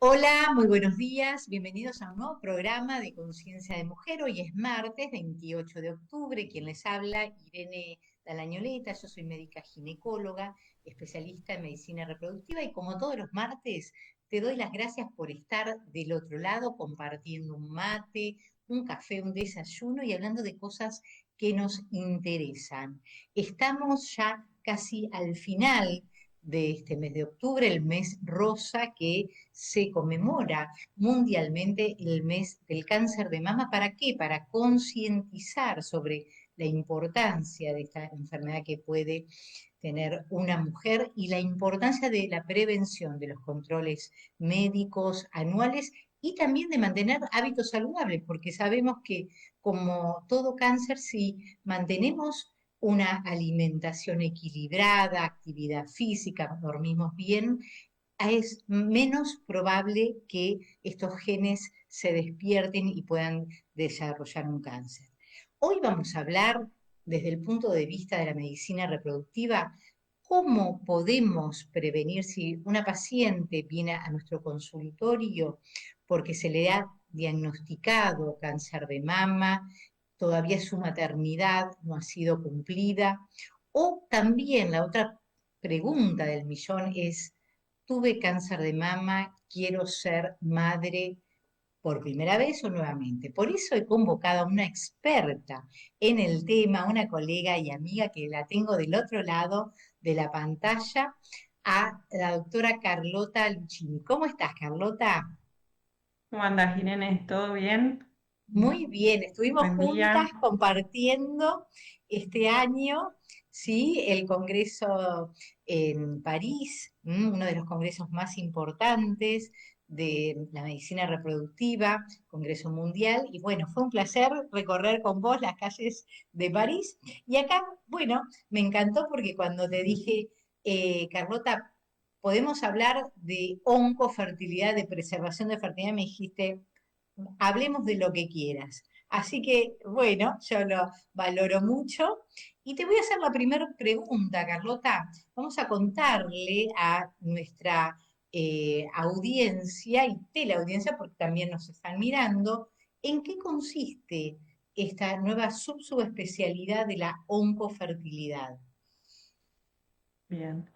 Hola, muy buenos días. Bienvenidos a un nuevo programa de Conciencia de Mujer. Hoy es martes 28 de octubre. Quien les habla, Irene Dalañoleta. Yo soy médica ginecóloga, especialista en medicina reproductiva y como todos los martes, te doy las gracias por estar del otro lado compartiendo un mate, un café, un desayuno y hablando de cosas que nos interesan. Estamos ya casi al final de este mes de octubre, el mes rosa que se conmemora mundialmente el mes del cáncer de mama. ¿Para qué? Para concientizar sobre la importancia de esta enfermedad que puede tener una mujer y la importancia de la prevención de los controles médicos anuales y también de mantener hábitos saludables, porque sabemos que como todo cáncer, si mantenemos una alimentación equilibrada, actividad física, dormimos bien, es menos probable que estos genes se despierten y puedan desarrollar un cáncer. Hoy vamos a hablar desde el punto de vista de la medicina reproductiva, cómo podemos prevenir si una paciente viene a nuestro consultorio porque se le ha diagnosticado cáncer de mama, todavía su maternidad no ha sido cumplida, o también la otra pregunta del millón es, tuve cáncer de mama, quiero ser madre por primera vez o nuevamente. Por eso he convocado a una experta en el tema, una colega y amiga que la tengo del otro lado de la pantalla, a la doctora Carlota Lucchini. ¿Cómo estás, Carlota? ¿Cómo andas, Irene? ¿Todo bien? Muy bien, estuvimos Buen juntas día. compartiendo este año, ¿sí? El congreso en París, uno de los congresos más importantes de la medicina reproductiva, congreso mundial, y bueno, fue un placer recorrer con vos las calles de París. Y acá, bueno, me encantó porque cuando te dije, Carlota, podemos hablar de oncofertilidad, de preservación de fertilidad, me dijiste, hablemos de lo que quieras. Así que, bueno, yo lo valoro mucho. Y te voy a hacer la primera pregunta, Carlota. Vamos a contarle a nuestra audiencia y teleaudiencia, porque también nos están mirando, en qué consiste esta nueva subespecialidad de la oncofertilidad. Bien.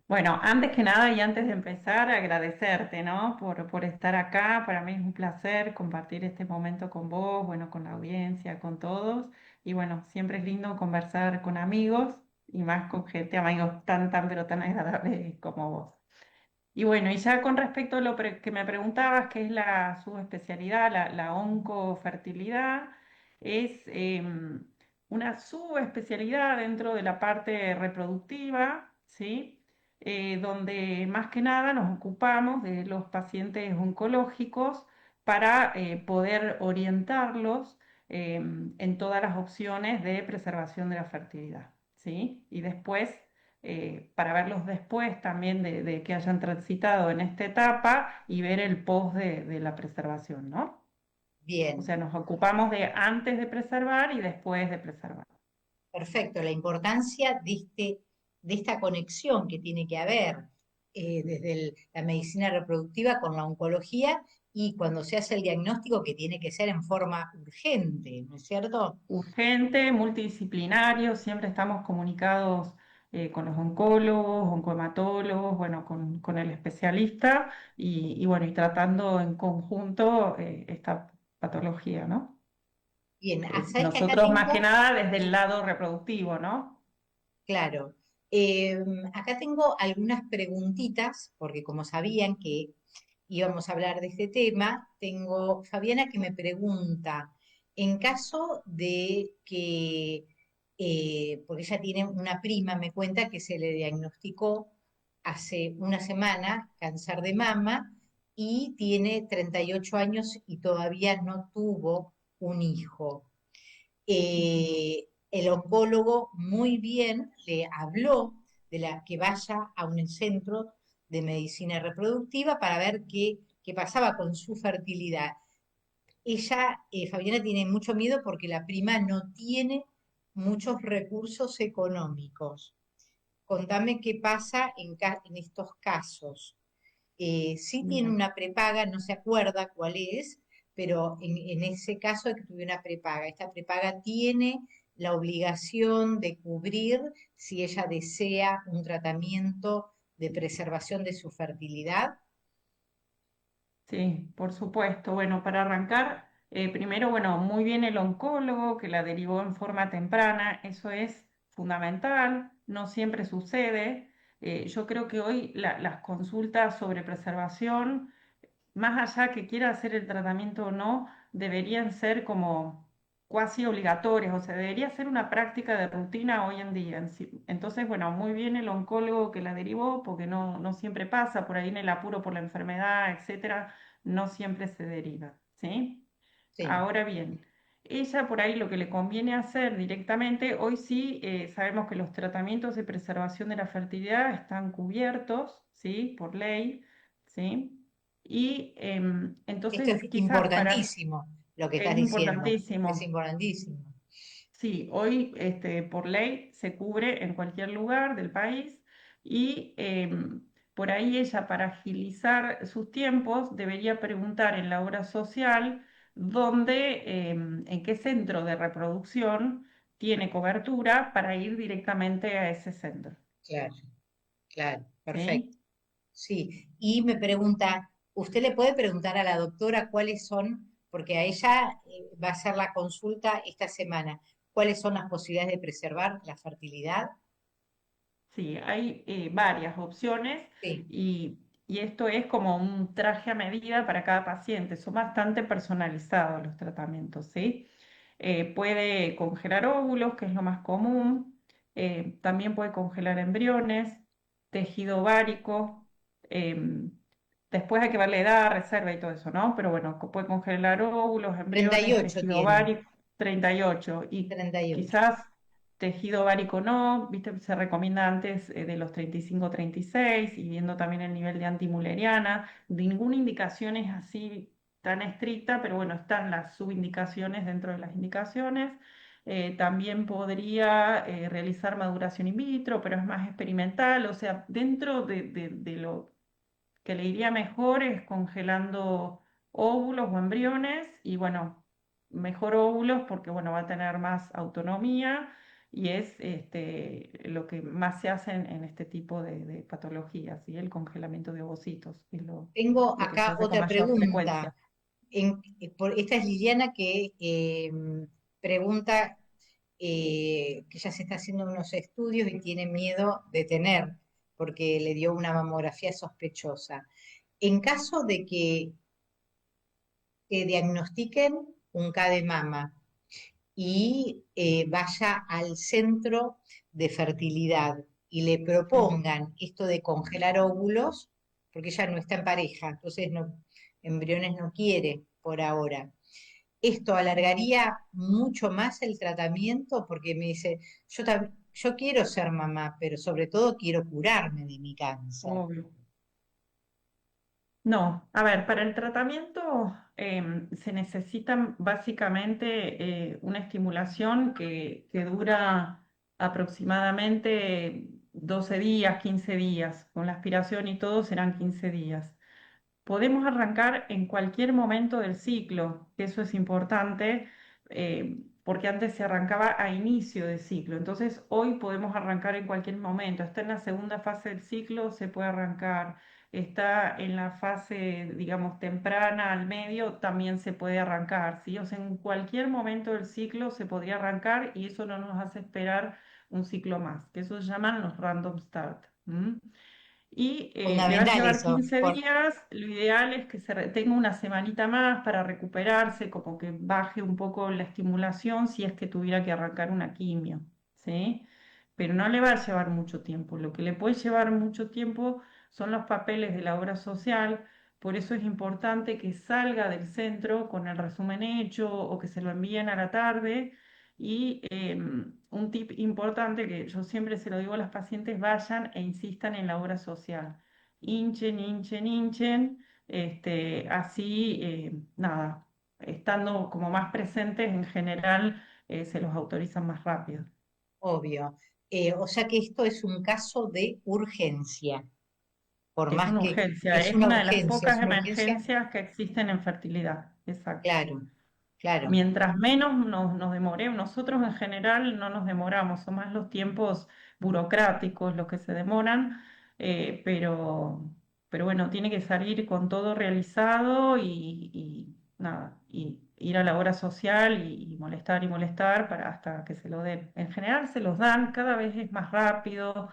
Bueno, antes que nada y antes de empezar, agradecerte, ¿no? Por estar acá. Para mí es un placer compartir este momento con vos, bueno, con la audiencia, con todos. Y bueno, siempre es lindo conversar con amigos y más con gente, amigos pero tan agradables como vos. Y bueno, y ya con respecto a que me preguntabas, qué es la subespecialidad, la oncofertilidad, es una subespecialidad dentro de la parte reproductiva, ¿sí? Donde más que nada nos ocupamos de los pacientes oncológicos para poder orientarlos en todas las opciones de preservación de la fertilidad, ¿sí? Y después para verlos después también de que hayan transitado en esta etapa y ver el post de la preservación, ¿no? O Bien, sea, nos ocupamos de antes de preservar y después de preservar. perfecto, la importancia de esta conexión que tiene que haber desde la medicina reproductiva con la oncología y cuando se hace el diagnóstico que tiene que ser en forma urgente, ¿no es cierto? Urgente, multidisciplinario, siempre estamos comunicados con los oncólogos, oncohematólogos, bueno, con el especialista y bueno, y tratando en conjunto esta patología, ¿no? Bien, sabes que acá Nosotros más que tengo, nada desde el lado reproductivo, ¿no? claro, eh, acá tengo algunas preguntitas, porque como sabían que íbamos a hablar de este tema, tengo Fabiana que me pregunta, en caso de que, porque ella tiene una prima, me cuenta que se le diagnosticó hace una semana cáncer de mama y tiene 38 años y todavía no tuvo un hijo. El oncólogo muy bien le habló de la que vaya a un centro de medicina reproductiva para ver qué pasaba con su fertilidad. Ella, Fabiana, tiene mucho miedo porque la prima no tiene muchos recursos económicos. Contame qué pasa en estos casos. sí tiene Bien. una prepaga, no se acuerda cuál es, pero en ese caso de que tuviera una prepaga, esta prepaga tiene la obligación de cubrir si ella desea un tratamiento de preservación de su fertilidad. Sí, por supuesto. Bueno, para arrancar, primero, bueno, muy bien el oncólogo que la derivó en forma temprana, eso es fundamental, no siempre sucede. Yo creo que hoy las consultas sobre preservación, más allá que quiera hacer el tratamiento o no, deberían ser como cuasi obligatorias, o sea, debería ser una práctica de rutina hoy en día. Entonces, bueno, muy bien el oncólogo que la derivó, porque no siempre pasa, por ahí en el apuro por la enfermedad, etcétera, no siempre se deriva, ¿sí? Sí, Ahora bien, ella por ahí lo que le conviene hacer directamente, hoy sí sabemos que los tratamientos de preservación de la fertilidad están cubiertos, ¿sí? Por ley, ¿sí? Y esto entonces es quizás para, importantísimo lo que es estás diciendo, es importantísimo, importantísimo. sí, hoy por ley se cubre en cualquier lugar del país y por ahí ella para agilizar sus tiempos debería preguntar en la obra social dónde, en qué centro de reproducción tiene cobertura para ir directamente a ese centro, Claro, claro, perfecto. ¿sí? Sí, y me pregunta, ¿usted le puede preguntar a la doctora cuáles son, porque a ella va a hacer la consulta esta semana, cuáles son las posibilidades de preservar la fertilidad? Sí, hay varias opciones Sí, y esto es como un traje a medida para cada paciente. Son bastante personalizados los tratamientos, ¿sí? Puede congelar óvulos, que es lo más común. También puede congelar embriones, tejido ovárico. em, Después hay que ver la edad, reserva y todo eso, ¿no? Pero bueno, puede congelar óvulos, embriones, 38 tejido tiene, ovárico, 38. Y 38. quizás tejido ovárico no, viste, se recomienda antes de los 35, 36 y viendo también el nivel de antimuleriana. Ninguna indicación es así tan estricta, pero bueno, están las subindicaciones dentro de las indicaciones. También podría realizar maduración in vitro, pero es más experimental, o sea, dentro de lo que le iría mejor es congelando óvulos o embriones y bueno, mejor óvulos porque bueno, va a tener más autonomía y es lo que más se hace en este tipo de patologías, ¿sí? El congelamiento de ovocitos es Tengo lo que se acá hace con otra mayor pregunta. frecuencia. Esta es Liliana que pregunta que ella se está haciendo unos estudios y tiene miedo de tener, porque le dio una mamografía sospechosa. En caso de que diagnostiquen un K de mama y vaya al centro de fertilidad y le Sí. propongan esto de congelar óvulos, porque ella no está en pareja, entonces no, embriones no quiere por ahora. Esto alargaría mucho más el tratamiento porque me dice, yo quiero ser mamá, pero sobre todo quiero curarme de mi cáncer. Obvio. No, a ver, para el tratamiento se necesita básicamente una estimulación que dura aproximadamente 12 días, 15 días. Con la aspiración y todo serán 15 días. Podemos arrancar en cualquier momento del ciclo, que eso es importante, porque antes se arrancaba a inicio de ciclo. Entonces, hoy podemos arrancar en cualquier momento. Está en la segunda fase del ciclo, se puede arrancar. Está en la fase, digamos, temprana, al medio, también se puede arrancar, ¿sí? O sea, en cualquier momento del ciclo se podría arrancar y eso no nos hace esperar un ciclo más, que eso se llaman los random start. ¿M? Y le va a Fundamental llevar eso. 15 días. Lo ideal es que tenga una semanita más para recuperarse, como que baje un poco la estimulación si es que tuviera que arrancar una quimio, ¿sí? Pero no le va a llevar mucho tiempo. Lo que le puede llevar mucho tiempo son los papeles de la obra social. Por eso es importante que salga del centro con el resumen hecho o que se lo envíen a la tarde y un tip importante que yo siempre se lo digo a las pacientes, vayan e insistan en la obra social. Hinchen, hinchen, hinchen, así, nada, estando como más presentes en general, se los autorizan más rápido. Obvio. O sea que esto es un caso de urgencia. por Es más una que urgencia, es una de las es pocas una urgencia, emergencias que existen en fertilidad. Exacto. claro, claro, Mientras menos nos demoremos, nosotros en general no nos demoramos, son más los tiempos burocráticos los que se demoran, eh, pero, pero bueno, tiene que salir con todo realizado y nada, y ir a la obra social y molestar para hasta que se lo den. En general se los dan, cada vez es más rápido.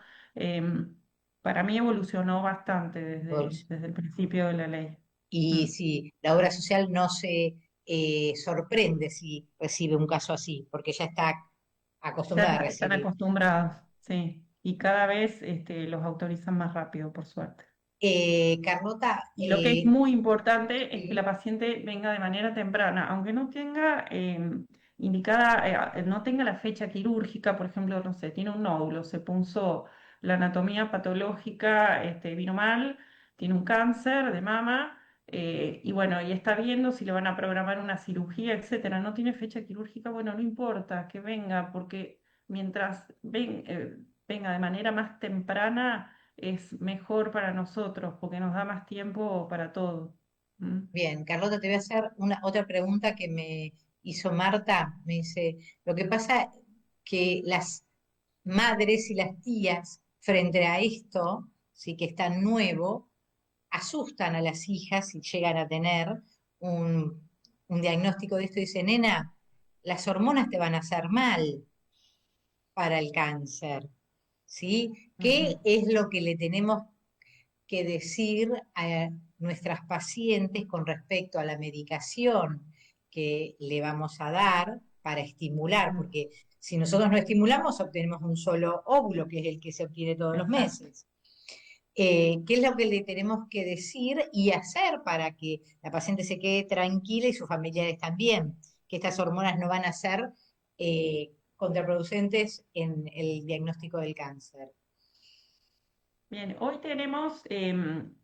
Para mí evolucionó bastante desde el principio de la ley. y Mm. si la obra social no se sorprende si recibe un caso así, porque ya está acostumbrada a Están recibir. acostumbrados, sí. Y cada vez los autorizan más rápido, por suerte. Carlota, Y lo que es muy importante es que la sí, paciente venga de manera temprana, aunque no tenga indicada, no tenga la fecha quirúrgica, por ejemplo, no sé, tiene un nódulo, se punzó la anatomía patológica, vino mal, tiene un cáncer de mama, y bueno, y está viendo si le van a programar una cirugía, etcétera. No tiene fecha quirúrgica, bueno, no importa que venga, porque mientras venga de manera más temprana es mejor para nosotros porque nos da más tiempo para todo. ¿Mm? bien, Carlota, te voy a hacer una otra pregunta que me hizo Marta. Me dice, lo que pasa que las madres y las tías frente a esto, sí que es tan nuevo, asustan a las hijas si llegan a tener un, un diagnóstico de esto. Dice, nena, las hormonas te van a hacer mal para el cáncer, ¿sí? ¿Qué Ujú. es lo que le tenemos que decir a nuestras pacientes con respecto a la medicación que le vamos a dar para estimular? Mm. Porque si nosotros no estimulamos, obtenemos un solo óvulo, que es el que se obtiene todos los Exacto. meses. ¿Qué es lo que le tenemos que decir y hacer para que la paciente se quede tranquila y sus familiares también? Que estas hormonas no van a ser contraproducentes en el diagnóstico del cáncer. Bien, hoy tenemos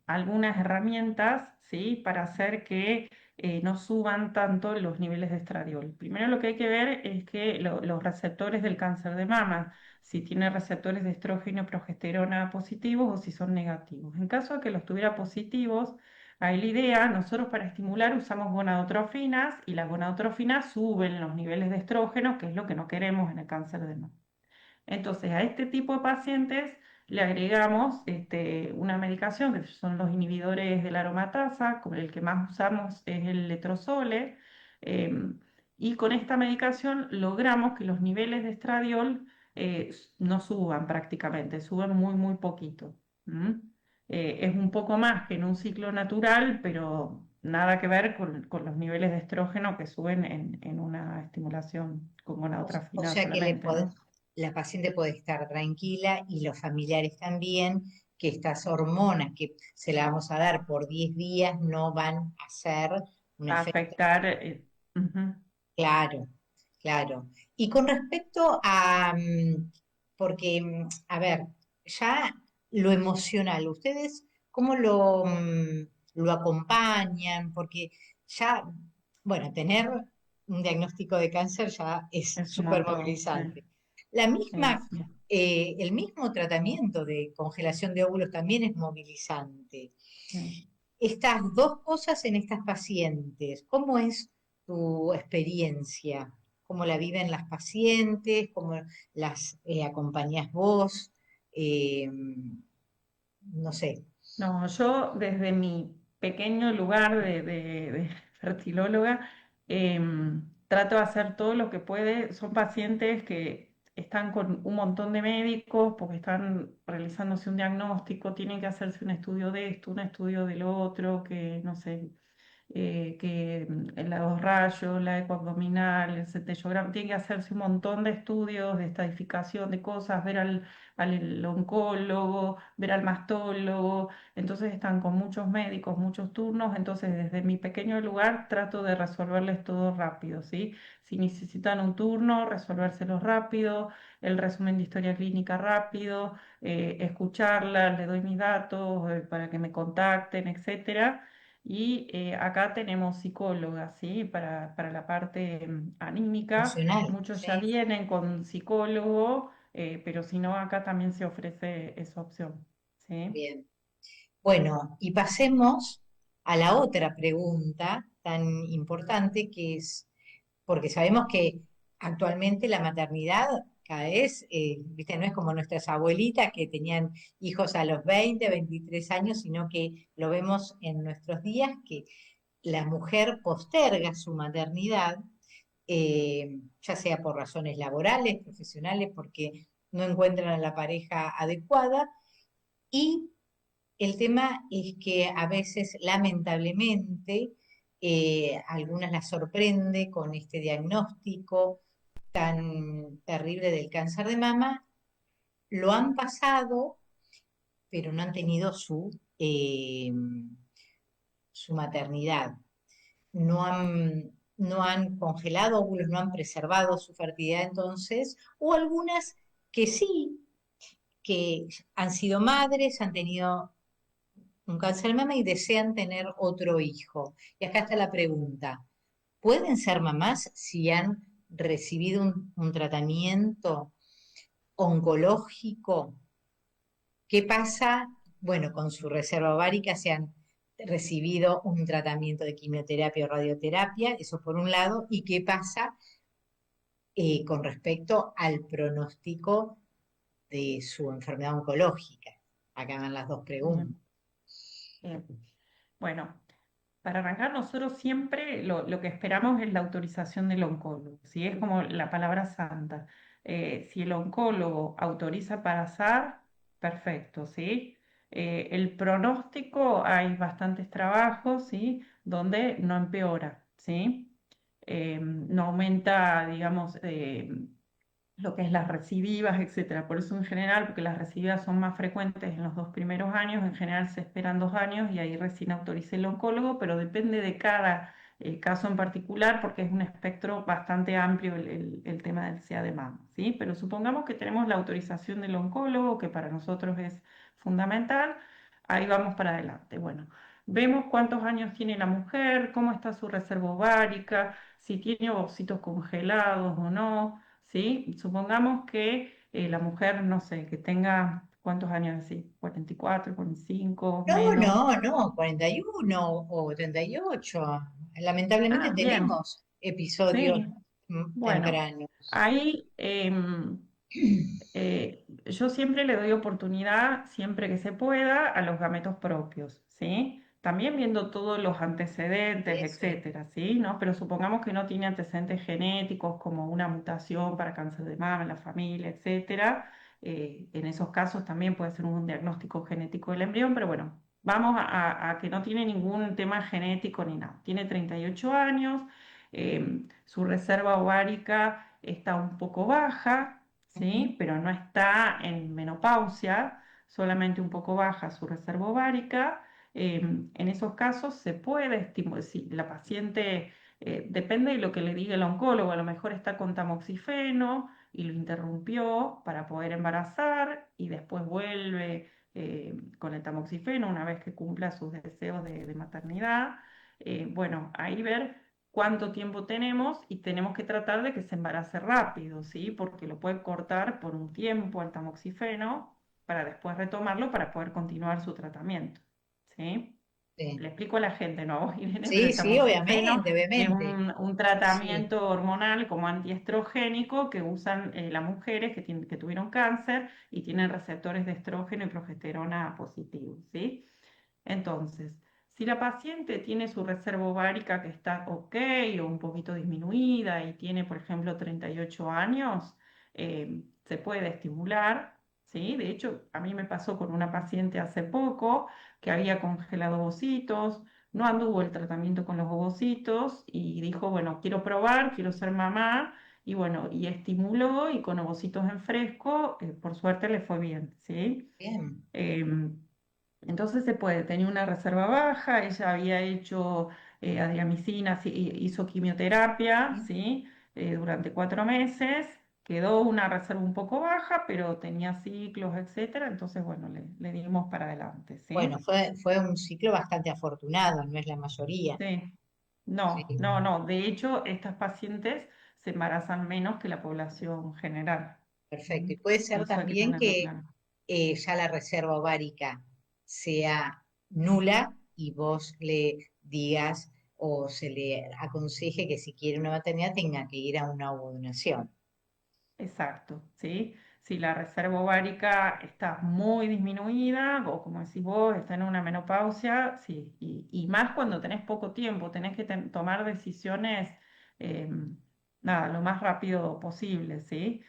algunas herramientas, ¿sí? Para hacer que no suban tanto los niveles de estradiol. Primero lo que hay que ver es que los receptores del cáncer de mama, si tiene receptores de estrógeno y progesterona positivos o si son negativos. En caso de que los tuviera positivos, ahí la idea, nosotros para estimular usamos gonadotrofinas y las gonadotrofinas suben los niveles de estrógeno, que es lo que no queremos en el cáncer de mama. Entonces, a este tipo de pacientes le agregamos una medicación que son los inhibidores de la aromatasa, con el que más usamos es el letrozole, y con esta medicación logramos que los niveles de estradiol no suban prácticamente, suben muy, muy poquito. ¿M? Es un poco más que en un ciclo natural, pero nada que ver con los niveles de estrógeno que suben en una estimulación con O gonadotrofina sea que solamente, ¿no? la paciente puede estar tranquila y los familiares también, que estas hormonas que se las vamos a dar por 10 días no van a hacer un A efecto afectar. Ujú. claro, claro. Y con respecto a, porque, a ver, ya lo emocional, ¿ustedes cómo lo acompañan? Porque ya, bueno, tener un diagnóstico de cáncer ya es Es un súper montón, sí, movilizante. La misma, sí. el mismo tratamiento de congelación de óvulos también es movilizante. Sí. Estas dos cosas en estas pacientes, ¿cómo es tu experiencia? ¿Cómo la viven las pacientes? ¿Cómo las acompañás vos? No sé. No, yo desde mi pequeño lugar de fertilóloga trato de hacer todo lo que puede. Son pacientes que están con un montón de médicos porque están realizándose un diagnóstico, tienen que hacerse un estudio de esto, un estudio del otro, que no sé, los rayos, la eco abdominal, el centellograma, tiene que hacerse un montón de estudios de estadificación de cosas, ver al oncólogo, ver al mastólogo, entonces están con muchos médicos, muchos turnos, entonces desde mi pequeño lugar trato de resolverles todo rápido, ¿sí? Si necesitan un turno, resolvérselo rápido, el resumen de historia clínica rápido, escucharlas, le doy mis datos para que me contacten, etcétera. Y acá tenemos psicólogas, ¿sí? Para la parte anímica. Emocional, Muchos ya sí. vienen con psicólogo, pero si no, acá también se ofrece esa opción, ¿sí? Bien. Bueno, y pasemos a la otra pregunta tan importante que es, porque sabemos que actualmente la maternidad cada vez, viste, no es como nuestras abuelitas que tenían hijos a los 20, 23 años, sino que lo vemos en nuestros días que la mujer posterga su maternidad, ya sea por razones laborales, profesionales, porque no encuentran a la pareja adecuada. Y el tema es que a veces, lamentablemente, algunas las sorprende con este diagnóstico tan terrible del cáncer de mama, lo han pasado, pero no han tenido su maternidad. No han congelado óvulos, no han preservado su fertilidad entonces, o algunas que sí, que han sido madres, han tenido un cáncer de mama y desean tener otro hijo. Y acá está la pregunta, ¿pueden ser mamás si han recibido un tratamiento oncológico? ¿Qué pasa? Bueno, con su reserva ovárica se han recibido un tratamiento de quimioterapia o radioterapia, eso por un lado, y qué pasa con respecto al pronóstico de su enfermedad oncológica. Acá van las dos preguntas. Bien, bien. Bueno, para arrancar, nosotros siempre lo que esperamos es la autorización del oncólogo, ¿sí? Es como la palabra santa. Si el oncólogo autoriza para SAR, perfecto, ¿sí? El pronóstico, hay bastantes trabajos, ¿sí? Donde no empeora, ¿sí? No aumenta, digamos, lo que es las recidivas, etcétera. Por eso en general, porque las recidivas son más frecuentes en los 2 primeros años, en general se esperan 2 años y ahí recién autoriza el oncólogo, pero depende de cada caso en particular, porque es un espectro bastante amplio el tema del SEA de mama, ¿sí? Pero supongamos que tenemos la autorización del oncólogo, que para nosotros es fundamental, ahí vamos para adelante. Bueno, vemos cuántos años tiene la mujer, cómo está su reserva ovárica, si tiene ovocitos congelados o no. ¿Sí? Supongamos que la mujer, no sé, que tenga, ¿cuántos años así? 44, 45, No, menos. no, no, 41 o 38. Lamentablemente Ah, bien, tenemos episodios sí. Bueno, tempranos. ahí yo siempre le doy oportunidad, siempre que se pueda, a los gametos propios, ¿sí? También viendo todos los antecedentes, Eso. etcétera, ¿sí? ¿No? Pero supongamos que no tiene antecedentes genéticos como una mutación para cáncer de mama en la familia, etcétera. En esos casos también puede ser un diagnóstico genético del embrión, pero bueno, vamos a que no tiene ningún tema genético ni nada. Tiene 38 años, su reserva ovárica está un poco baja, Ujú. ¿sí? Pero no está en menopausia, solamente un poco baja su reserva ovárica. En esos casos se puede estimular, si la paciente, depende de lo que le diga el oncólogo, a lo mejor está con tamoxifeno y lo interrumpió para poder embarazar y después vuelve con el tamoxifeno una vez que cumpla sus deseos de maternidad. Bueno, ahí ver cuánto tiempo tenemos y tenemos que tratar de que se embarace rápido, ¿sí? Porque lo puede cortar por un tiempo al tamoxifeno para después retomarlo para poder continuar su tratamiento, ¿sí? Sí, Le explico a la gente, ¿no? A vos, Irene, pero sí, el sí, tamoxifeno obviamente, es obviamente. un Sí, tratamiento hormonal como antiestrogénico que usan las mujeres que tuvieron cáncer y tienen receptores de estrógeno y progesterona positivos, ¿sí? Entonces, si la paciente tiene su reserva ovárica que está ok o un poquito disminuida y tiene, por ejemplo, 38 años, se puede estimular, ¿sí? De hecho, a mí me pasó con una paciente hace poco que había congelado ovocitos, no anduvo el tratamiento con los ovocitos y dijo, bueno, quiero probar, quiero ser mamá. Y bueno, y estimuló y con ovocitos en fresco, por suerte le fue bien, ¿sí? bien. Em, entonces se puede, tenía una reserva baja, ella había hecho adriamicina, sí, hizo quimioterapia, Sí. ¿sí? Durante 4 meses, quedó una reserva un poco baja, pero tenía ciclos, etcétera, entonces bueno, le dimos para adelante, Bueno, ¿sí? fue un ciclo bastante afortunado, no es la mayoría. Sí, Sí, no, no, no, de hecho estas pacientes se embarazan menos que la población general. perfecto. ¿Mm? Y puede ser Eso hay que también tenerlo que claro. ya la reserva ovárica sea nula y vos le digas o se le aconseje que si quiere una maternidad tenga que ir a una ovodonación. Exacto, ¿sí? Si la reserva ovárica está muy disminuida, o como decís vos, está en una menopausia, sí, y más cuando tenés poco tiempo, tenés que tomar decisiones, eh, nada, lo más rápido posible, ¿sí?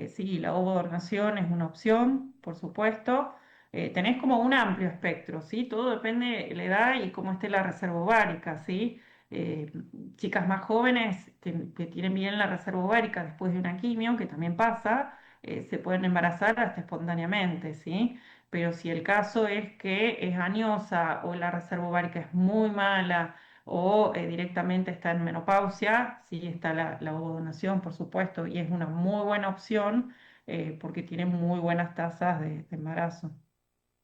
Sí, la ovodonación es una opción, por supuesto. Tenés como un amplio espectro, ¿sí? Todo depende de la edad y cómo esté la reserva ovárica, ¿sí? eh, Chicas más jóvenes que tienen bien la reserva ovárica después de una quimio, que también pasa, se pueden embarazar hasta espontáneamente, ¿sí? Pero si el caso es que es añosa o la reserva ovárica es muy mala o directamente está en menopausia, sí está la ovodonación, por supuesto, y es una muy buena opción porque tiene muy buenas tasas de embarazo.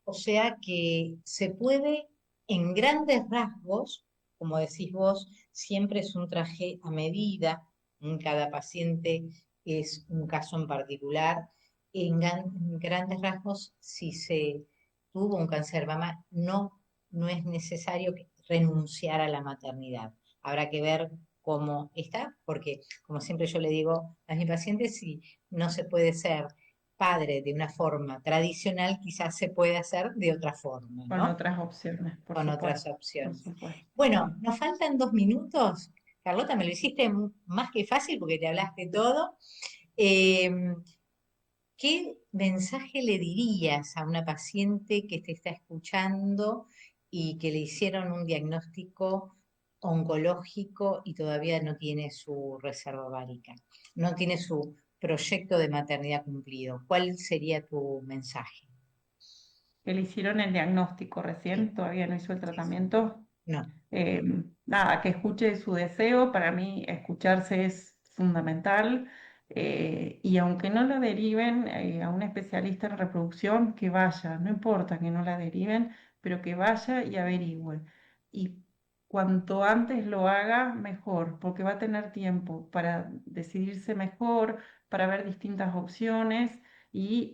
O sea que se puede, en grandes rasgos, como decís vos, siempre es un traje a medida, en cada paciente es un caso en particular. En grandes rasgos, si se tuvo un cáncer de mama, no es necesario renunciar a la maternidad. Habrá que ver cómo está, porque como siempre yo le digo a mis pacientes, si no se puede ser padre de una forma tradicional, quizás se puede hacer de otra forma, Con ¿no? otras opciones, por Con otras supuesto, por opciones. supuesto, Bueno, sí. nos faltan 2 minutos. Carlota, me lo hiciste más que fácil porque te hablaste todo. Eh, ¿Qué mensaje le dirías a una paciente que te está escuchando y que le hicieron un diagnóstico oncológico y todavía no tiene su reserva ovárica, no tiene su proyecto de maternidad cumplido? ¿Cuál sería tu mensaje? Que le hicieron el diagnóstico Sí, recién, todavía no hizo el sí, sí. tratamiento. No, Eh, Nada, que escuche su deseo, para mí escucharse es fundamental. Y aunque no la deriven a un especialista en reproducción, que vaya, no importa que no la deriven, pero que vaya y averigüe. Y cuanto antes lo haga, mejor, porque va a tener tiempo para decidirse mejor, para ver distintas opciones y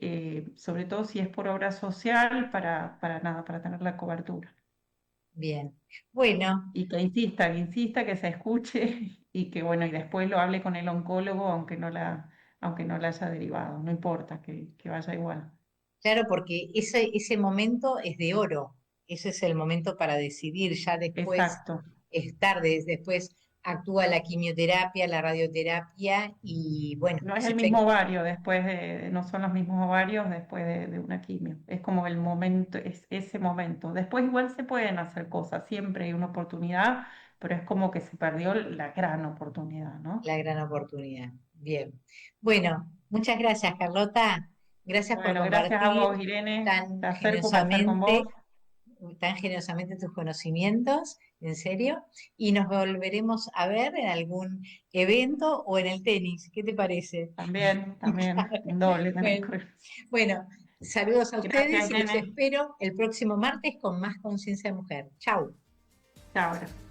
sobre todo si es por obra social, para nada, para tener la cobertura. bien. Bueno, Que insista, que se escuche y que bueno, y después lo hable con el oncólogo, aunque no la haya derivado, no importa, que vaya igual. claro, porque ese momento es de oro. Ese es el momento para decidir. Ya después Exacto. es tarde. Después actúa la quimioterapia, la radioterapia y bueno, No es ese el mismo efecto, ovario no son los mismos ovarios después de una quimio. Es como el momento, es ese momento. Después igual se pueden hacer cosas, siempre hay una oportunidad, pero es como que se perdió la gran oportunidad, ¿no? la gran oportunidad. Bien. Bueno, muchas gracias, Carlota. Gracias por Bueno, gracias a compartir vos, Irene. tan Placer conversar con generosamente vos. tan generosamente tus conocimientos, en serio, y nos volveremos a ver en algún evento o en el tenis. ¿Qué te parece? También, un doble tenés Bueno, que... bueno, saludos a Gracias, ustedes y los Irene. espero el próximo martes con más conciencia de mujer. Chau. Chao.